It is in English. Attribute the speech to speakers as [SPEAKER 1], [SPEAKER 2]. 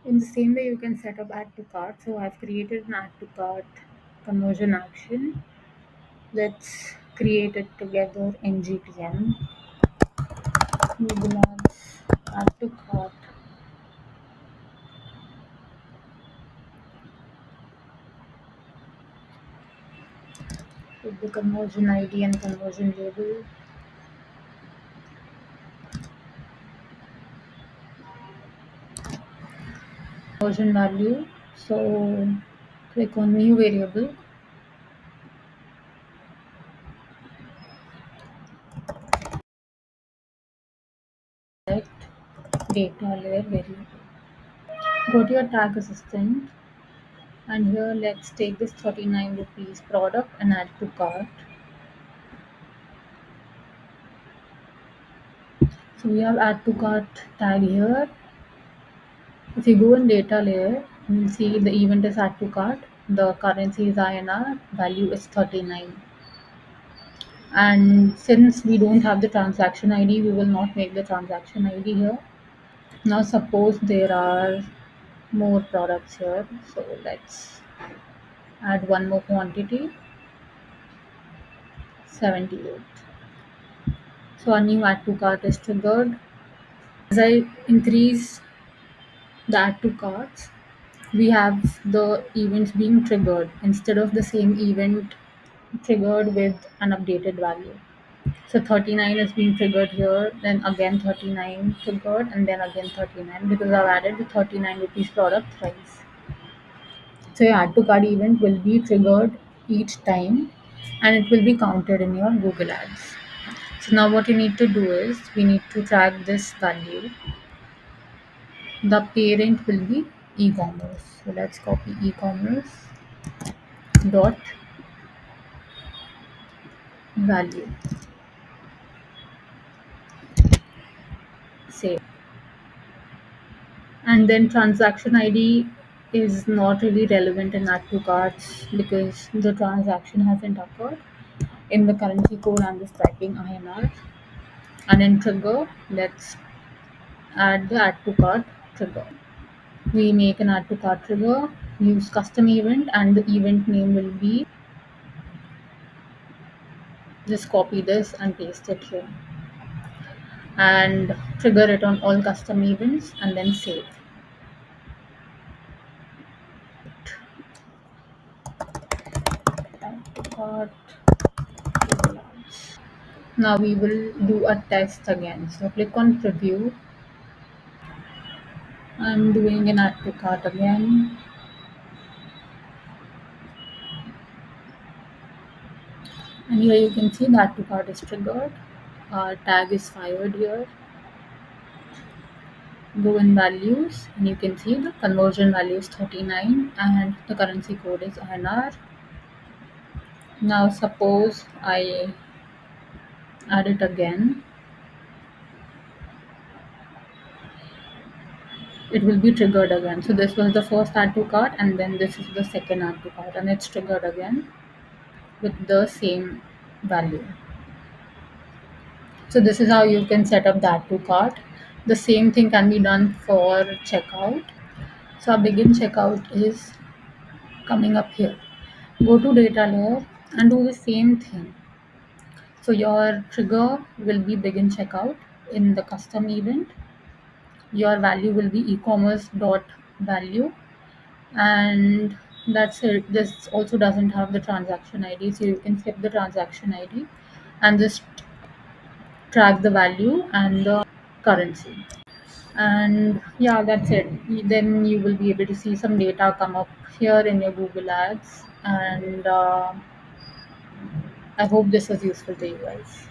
[SPEAKER 1] In the same way, you can set up add to cart. So I've created an add to cart conversion action. Let's create it together in GTM. Google Ads, add to cart. With the conversion ID and conversion label. Conversion value. So click on new variable. Select data layer variable. Go to your tag assistant, and here let's take this 39 rupees product and add to cart. So we have add to cart tag here. If you go in data layer, you'll see the event is add to cart. The currency is INR, value is 39. And since we don't have the transaction ID, we will not make the transaction ID here. Now suppose there are more products here. So let's add one more quantity, 78. So a new add to cart is triggered. As I increase the add to carts, we have the events being triggered instead of the same event triggered with an updated value. So 39 is being triggered here, then again 39 triggered, and then again 39 because I've added the 39 rupees product thrice. So your add to cart event will be triggered each time and it will be counted in your Google Ads. So now what you need to do is we need to track this value. The parent will be e-commerce. So let's copy e-commerce dot value. Save. And then transaction ID is not really relevant in add to carts because the transaction hasn't occurred. In the currency code, I'm just typing INR. And in trigger, let's add the add to cart trigger. We make an add to cart trigger, use custom event, and the event name will be, just copy this and paste it here. And trigger it on all custom events and then save. Add to cart. Now we will do a test again. So click on preview. I'm doing an add to cart again. And here you can see that add to cart is triggered. Our tag is fired here. Go in values and you can see the conversion value is 39 and the currency code is INR. Now suppose I add it again. It will be triggered again. So this was the first add to cart and then this is the second add to cart and it's triggered again with the same value. So this is how you can set up the add to cart. The same thing can be done for checkout. So our begin checkout is coming up here. Go to data layer and do the same thing. So your trigger will be begin checkout in the custom event. Your value will be e-commerce dot value, and that's it. This also doesn't have the transaction ID, so you can skip the transaction ID and just track the value and the currency. And yeah, that's it. Then you will be able to see some data come up here in your Google Ads, and I hope this was useful to you guys.